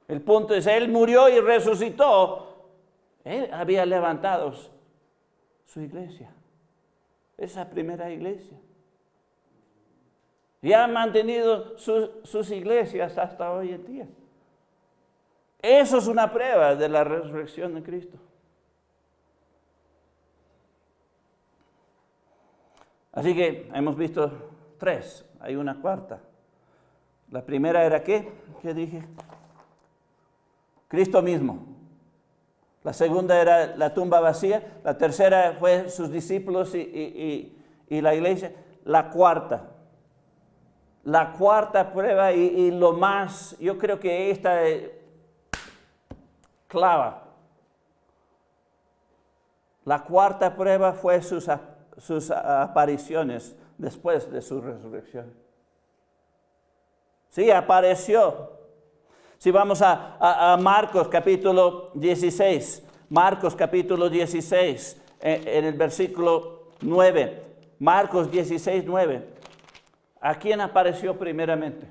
El punto es, Él murió y resucitó. Él había levantado su iglesia, esa primera iglesia. Y ha mantenido sus iglesias hasta hoy en día. Eso es una prueba de la resurrección de Cristo. Así que hemos visto 3, hay una cuarta. La primera era ¿qué? ¿Qué dije? Cristo mismo. La segunda era la tumba vacía. La tercera fue sus discípulos y la iglesia. La cuarta prueba y lo más, yo creo que esta clava. La cuarta prueba fue sus apariciones después de su resurrección. Sí, apareció. Si vamos a Marcos capítulo 16, Marcos capítulo 16, en el versículo 9, Marcos 16, 9. ¿A quién apareció primeramente?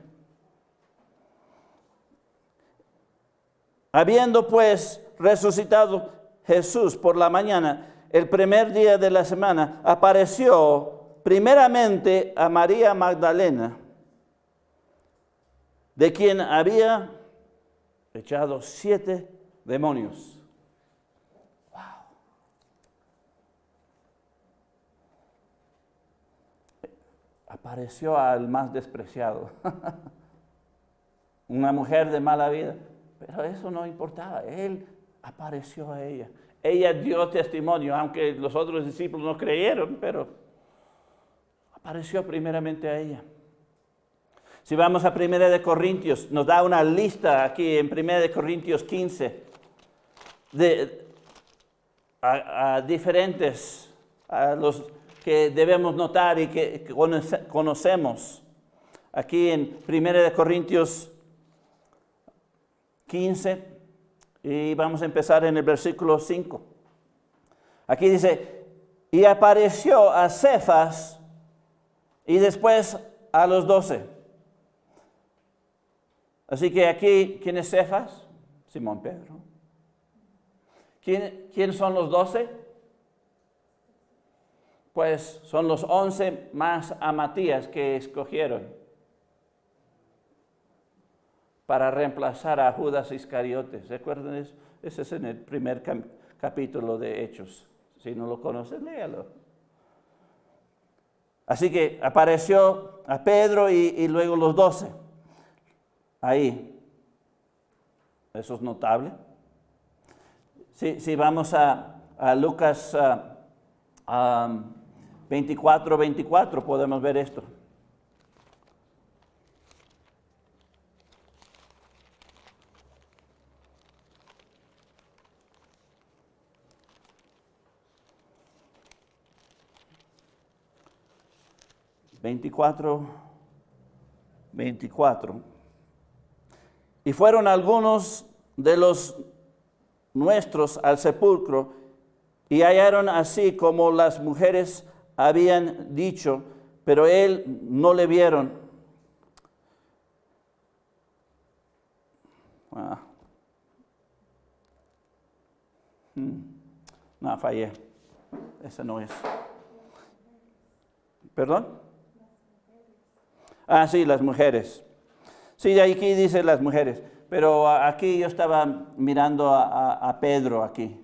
Habiendo pues resucitado Jesús por la mañana, el primer día de la semana, apareció primeramente a María Magdalena, de quien había echado 7 demonios. Wow. Apareció al más despreciado. Una mujer de mala vida. Pero eso no importaba. Él apareció a ella. Ella dio testimonio, aunque los otros discípulos no creyeron, pero apareció primeramente a ella. Si vamos a 1 Corintios, nos da una lista aquí en 1 Corintios 15 de diferentes, a los que debemos notar y que conocemos. Aquí en 1 Corintios 15, y vamos a empezar en el versículo 5. Aquí dice, y apareció a Cefas y después a los 12. Así que aquí, ¿quién es Cefas? Simón Pedro. ¿Quién son los 12? Pues son los 11 más a Matías que escogieron para reemplazar a Judas Iscariote. ¿Se acuerdan de eso? Ese es en el primer capítulo de Hechos. Si no lo conoces, léalo. Así que apareció a Pedro y luego los 12. Ahí. Eso es notable. Si vamos a Lucas 24, podemos ver esto. Veinticuatro. Y fueron algunos de los nuestros al sepulcro y hallaron así como las mujeres habían dicho, pero él no le vieron. No, fallé. Esa no es. ¿Perdón? Sí, las mujeres. Sí, aquí dice las mujeres. Pero aquí yo estaba mirando a Pedro aquí.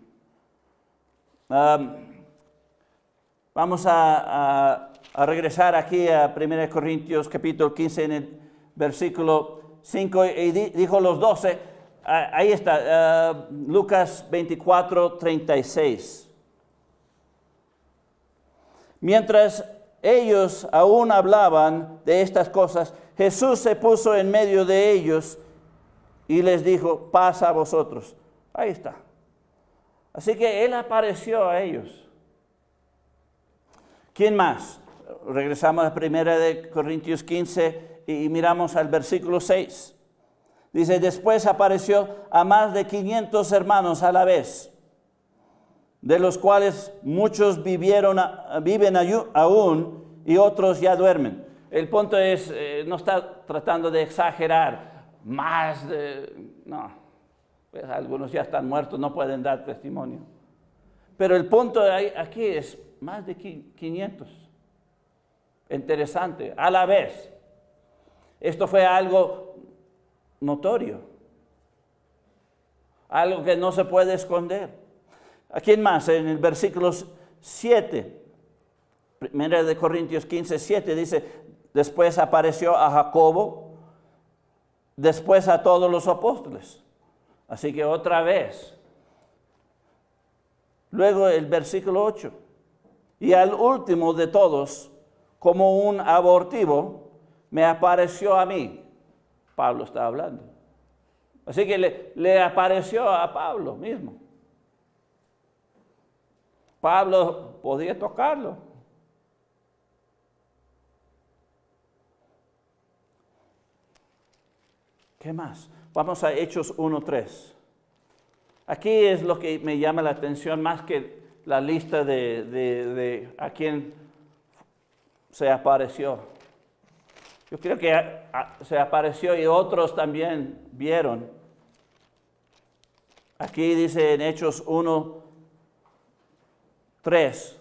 Vamos a regresar aquí a 1 Corintios capítulo 15 en el versículo 5 y dijo los 12. Ahí está, Lucas 24, 36. Mientras ellos aún hablaban de estas cosas, Jesús se puso en medio de ellos y les dijo, paz a vosotros. Ahí está. Así que Él apareció a ellos. ¿Quién más? Regresamos a 1 Corintios 15 y miramos al versículo 6. Dice, después apareció a más de 500 hermanos a la vez, de los cuales muchos viven aún y otros ya duermen. El punto es, no está tratando de exagerar no, pues algunos ya están muertos, no pueden dar testimonio. Pero el punto aquí es más de 500. Interesante, a la vez. Esto fue algo notorio, algo que no se puede esconder. ¿A quién más? En el versículo 7, 1 Corintios 15, 7 dice, después apareció a Jacobo, después a todos los apóstoles. Así que otra vez. Luego el versículo 8. Y al último de todos, como un abortivo, me apareció a mí. Pablo está hablando. Así que le apareció a Pablo mismo. Pablo podía tocarlo. ¿Qué más? Vamos a Hechos 1:3. Aquí es lo que me llama la atención más que la lista de a quién se apareció. Yo creo que se apareció y otros también vieron. Aquí dice en Hechos 1:3.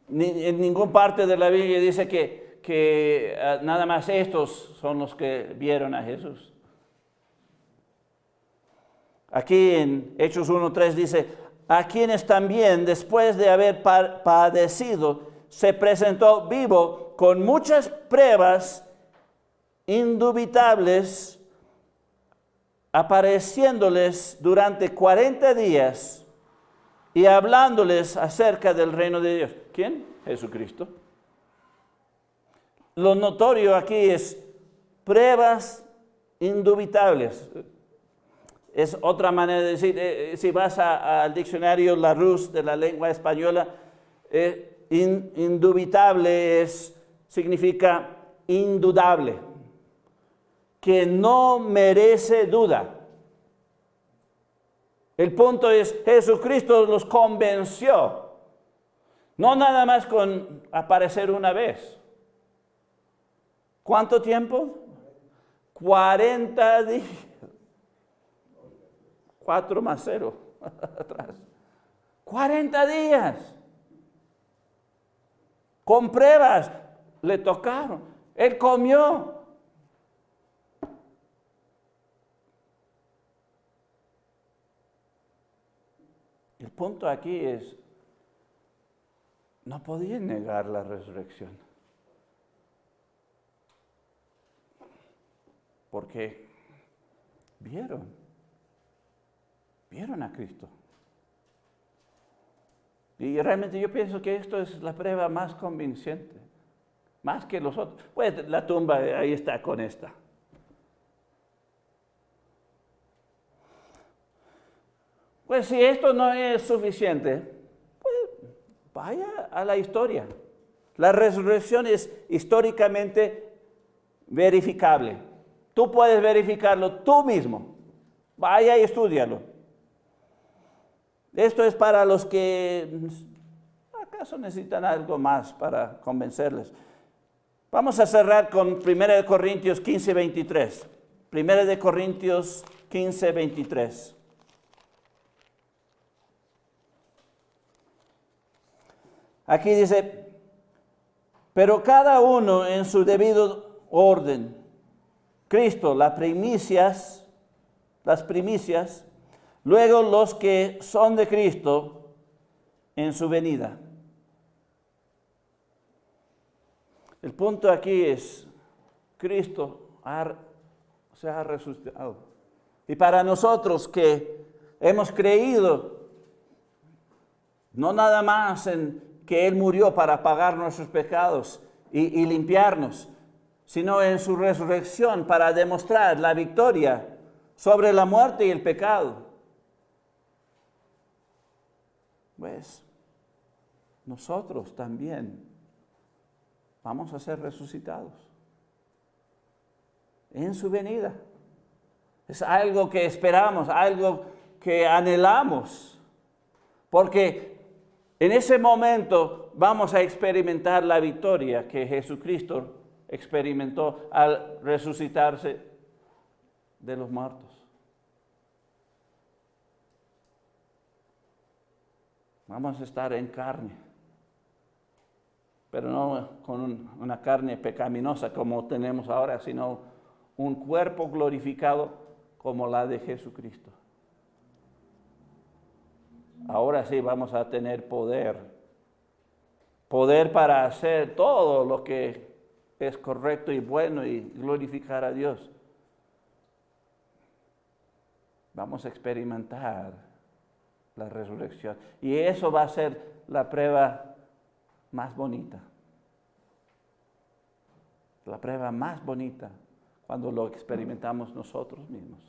En ninguna parte de la Biblia dice que nada más estos son los que vieron a Jesús. Aquí en Hechos 1:3 dice, a quienes también después de haber padecido se presentó vivo con muchas pruebas indubitables, apareciéndoles durante 40 días y hablándoles acerca del reino de Dios. ¿Quién? Jesucristo. Lo notorio aquí es pruebas indubitables. Es otra manera de decir, si vas al diccionario Larousse de la lengua española, indubitable significa indudable, que no merece duda. El punto es, Jesucristo los convenció, no nada más con aparecer una vez. ¿Cuánto tiempo? 40 días. 4 más 0 atrás. 40 días. Con pruebas le tocaron. Él comió. El punto aquí es, no podían negar la resurrección. Porque vieron a Cristo. Y realmente yo pienso que esto es la prueba más convincente, más que los otros. Pues la tumba ahí está con esta. Pues si esto no es suficiente, pues vaya a la historia. La resurrección es históricamente verificable. Tú puedes verificarlo tú mismo. Vaya y estúdialo. Esto es para los que acaso necesitan algo más para convencerles. Vamos a cerrar con 1 Corintios 15, 23. 1 Corintios 15, 23. Aquí dice, pero cada uno en su debido orden. Cristo, las primicias, luego los que son de Cristo en su venida. El punto aquí es, Cristo se ha resucitado. Y para nosotros que hemos creído, no nada más en que Él murió para pagar nuestros pecados y limpiarnos, sino en su resurrección para demostrar la victoria sobre la muerte y el pecado. Pues nosotros también vamos a ser resucitados en su venida. Es algo que esperamos, algo que anhelamos, porque en ese momento vamos a experimentar la victoria que Jesucristo experimentó al resucitarse de los muertos. Vamos a estar en carne, pero no con una carne pecaminosa como tenemos ahora, sino un cuerpo glorificado como la de Jesucristo. Ahora sí vamos a tener poder para hacer todo lo que es correcto y bueno y glorificar a Dios. Vamos a experimentar la resurrección. Y eso va a ser la prueba más bonita. La prueba más bonita cuando lo experimentamos nosotros mismos.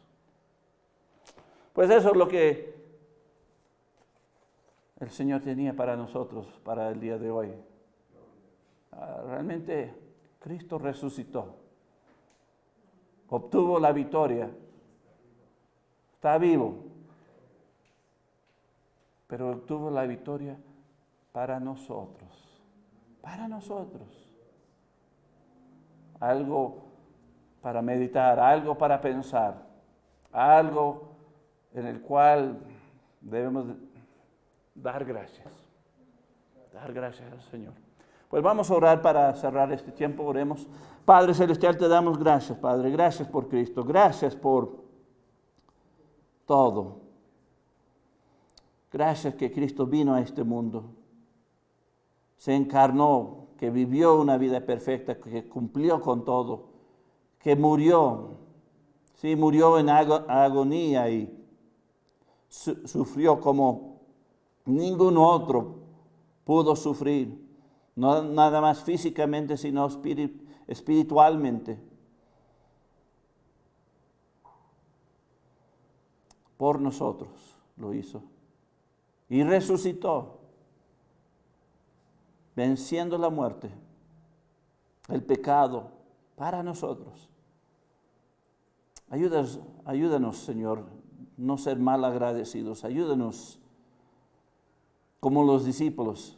Pues eso es lo que el Señor tenía para nosotros, para el día de hoy. Realmente Cristo resucitó. Obtuvo la victoria. Está vivo. Pero obtuvo la victoria para nosotros. Para nosotros. Algo para meditar, algo para pensar, algo en el cual debemos dar gracias. Dar gracias al Señor. Pues vamos a orar para cerrar este tiempo. Oremos. Padre Celestial, te damos gracias, Padre. Gracias por Cristo. Gracias por todo. Gracias que Cristo vino a este mundo, se encarnó, que vivió una vida perfecta, que cumplió con todo, que murió, sí, murió en agonía y sufrió como ningún otro pudo sufrir, no nada más físicamente, sino espiritualmente. Por nosotros lo hizo. Y resucitó, venciendo la muerte, el pecado, para nosotros. Ayúdanos, Señor, no ser mal agradecidos. Ayúdanos, como los discípulos,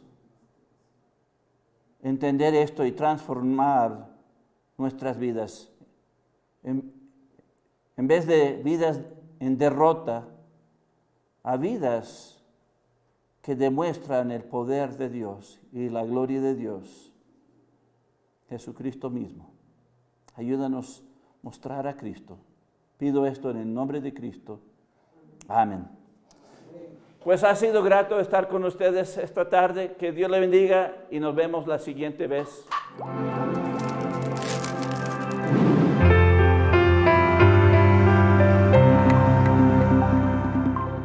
entender esto y transformar nuestras vidas. En vez de vidas en derrota, a vidas que demuestran el poder de Dios y la gloria de Dios, Jesucristo mismo. Ayúdanos a mostrar a Cristo. Pido esto en el nombre de Cristo. Amén. Pues ha sido grato estar con ustedes esta tarde. Que Dios le bendiga y nos vemos la siguiente vez.